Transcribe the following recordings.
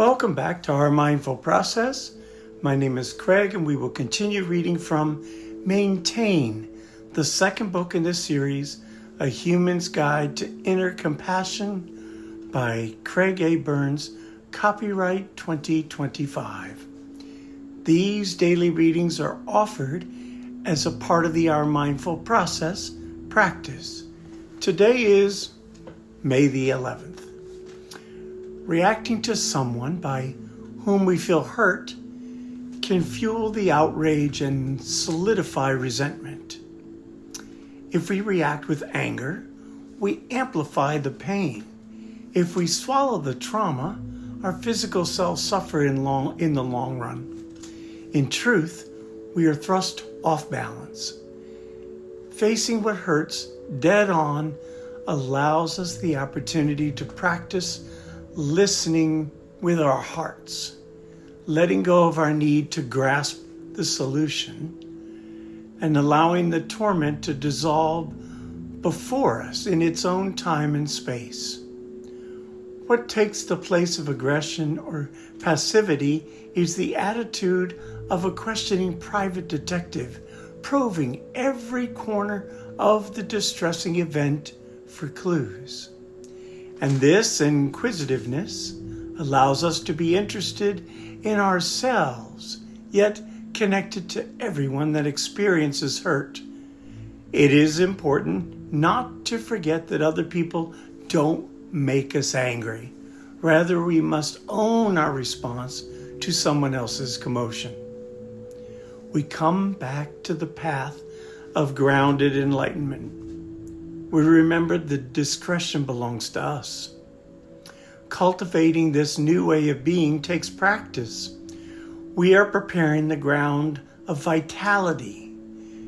Welcome back to Our Mindful Process. My name is Craig, and we will continue reading from Maintain, the second book in this series, A Human's Guide to Inner Compassion by Craig A. Burns, copyright 2025. These daily readings are offered as a part of the Our Mindful Process practice. Today is May the 11th. Reacting to someone by whom we feel hurt can fuel the outrage and solidify resentment. If we react with anger, we amplify the pain. If we swallow the trauma, our physical selves suffer in the long run. In truth, we are thrust off balance. Facing what hurts dead on allows us the opportunity to practice listening with our hearts, letting go of our need to grasp the solution, and allowing the torment to dissolve before us in its own time and space. What takes the place of aggression or passivity is the attitude of a questioning private detective, probing every corner of the distressing event for clues. And this inquisitiveness allows us to be interested in ourselves, yet connected to everyone that experiences hurt. It is important not to forget that other people don't make us angry. Rather, we must own our response to someone else's commotion. We come back to the path of grounded enlightenment. We remember that discretion belongs to us. Cultivating this new way of being takes practice. We are preparing the ground of vitality,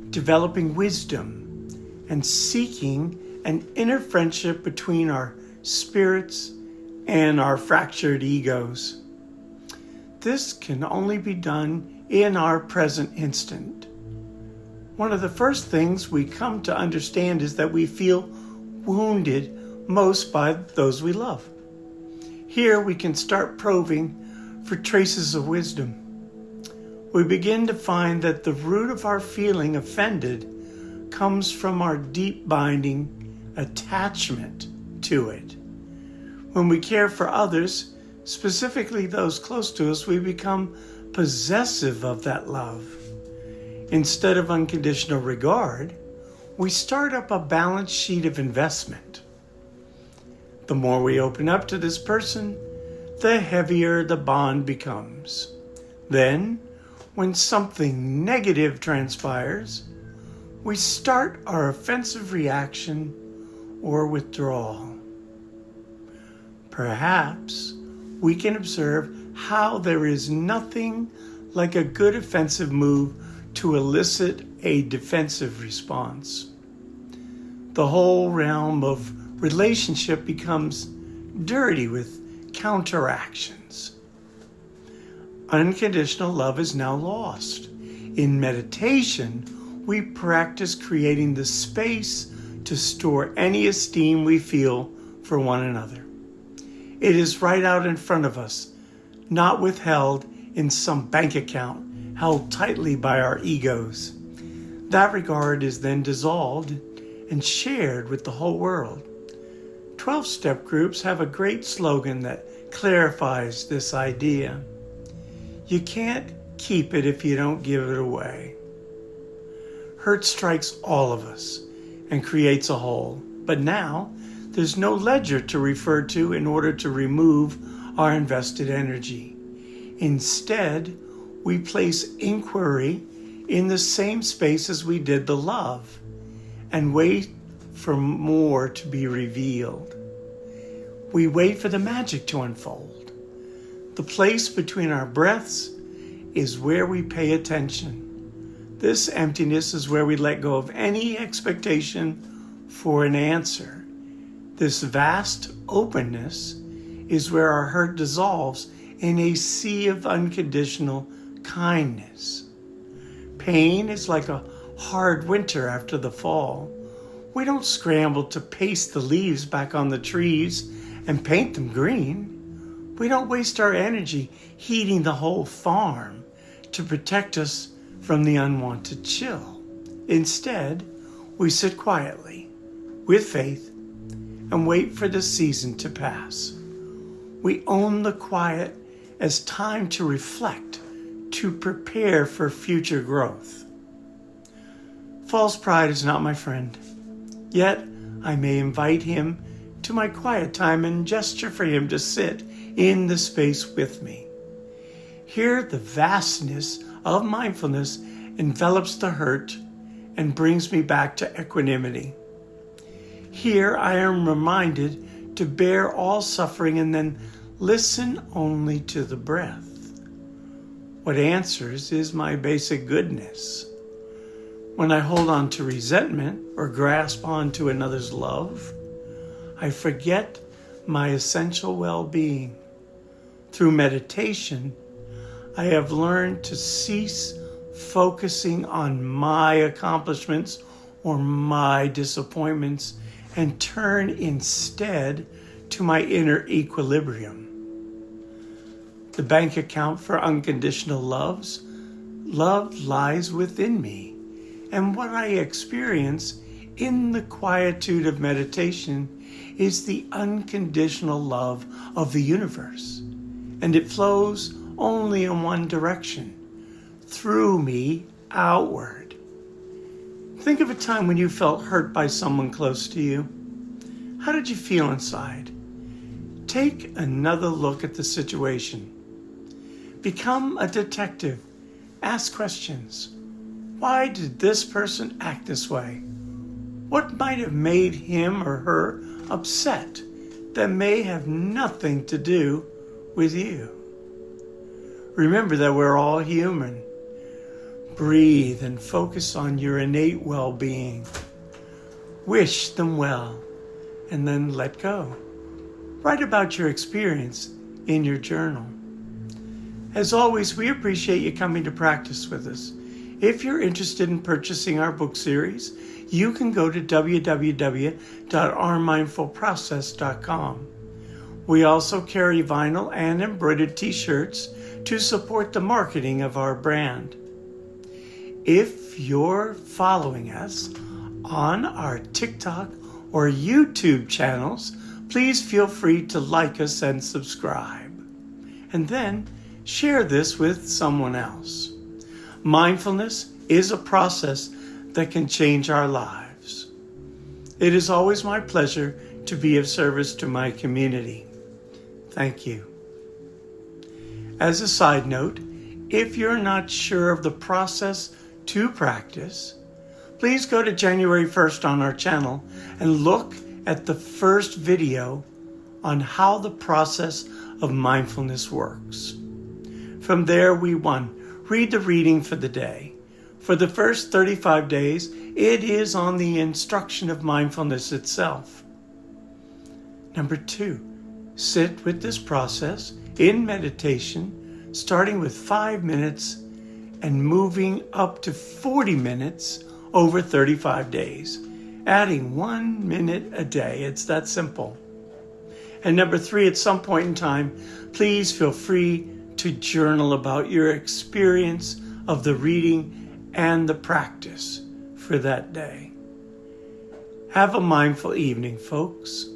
developing wisdom, and seeking an inner friendship between our spirits and our fractured egos. This can only be done in our present instant. One of the first things we come to understand is that we feel wounded most by those we love. Here we can start probing for traces of wisdom. We begin to find that the root of our feeling offended comes from our deep binding attachment to it. When we care for others, specifically those close to us, we become possessive of that love. Instead of unconditional regard, we start up a balance sheet of investment. The more we open up to this person, the heavier the bond becomes. Then, when something negative transpires, we start our offensive reaction or withdrawal. Perhaps we can observe how there is nothing like a good offensive move to elicit a defensive response. The whole realm of relationship becomes dirty with counteractions. Unconditional love is now lost. In meditation, we practice creating the space to store any esteem we feel for one another. It is right out in front of us, not withheld in some bank account held tightly by our egos. That regard is then dissolved and shared with the whole world. 12-step groups have a great slogan that clarifies this idea. You can't keep it if you don't give it away. Hurt strikes all of us and creates a hole, but now there's no ledger to refer to in order to remove our invested energy. Instead, we place inquiry in the same space as we did the love and wait for more to be revealed. We wait for the magic to unfold. The place between our breaths is where we pay attention. This emptiness is where we let go of any expectation for an answer. This vast openness is where our hurt dissolves in a sea of unconditional kindness. Pain is like a hard winter after the fall. We don't scramble to paste the leaves back on the trees and paint them green. We don't waste our energy heating the whole farm to protect us from the unwanted chill. Instead, we sit quietly, with faith, and wait for the season to pass. We own the quiet as time to reflect, to prepare for future growth. False pride is not my friend, yet I may invite him to my quiet time and gesture for him to sit in the space with me. Here, the vastness of mindfulness envelops the hurt and brings me back to equanimity. Here, I am reminded to bear all suffering and then listen only to the breath. What answers is my basic goodness. When I hold on to resentment or grasp on to another's love, I forget my essential well-being. Through meditation, I have learned to cease focusing on my accomplishments or my disappointments and turn instead to my inner equilibrium. The bank account for unconditional love lies within me, and what I experience in the quietude of meditation is the unconditional love of the universe, and it flows only in one direction, through me outward. Think of a time when you felt hurt by someone close to you. How did you feel inside? Take another look at the situation. Become a detective. Ask questions. Why did this person act this way? What might have made him or her upset that may have nothing to do with you? Remember that we're all human. Breathe and focus on your innate well-being. Wish them well, and then let go. Write about your experience in your journal. As always, we appreciate you coming to practice with us. If you're interested in purchasing our book series, you can go to www.ourmindfulprocess.com. We also carry vinyl and embroidered t-shirts to support the marketing of our brand. If you're following us on our TikTok or YouTube channels, please feel free to like us and subscribe. And then share this with someone else. Mindfulness is a process that can change our lives. It is always my pleasure to be of service to my community. Thank you. As a side note, if you're not sure of the process to practice, please go to January 1st on our channel and look at the first video on how the process of mindfulness works. From there, read the reading for the day. For the first 35 days, it is on the instruction of mindfulness itself. Number 2, sit with this process in meditation, starting with 5 minutes and moving up to 40 minutes over 35 days, adding 1 minute a day. It's that simple. And number 3, at some point in time, please feel free to journal about your experience of the reading and the practice for that day. Have a mindful evening, folks.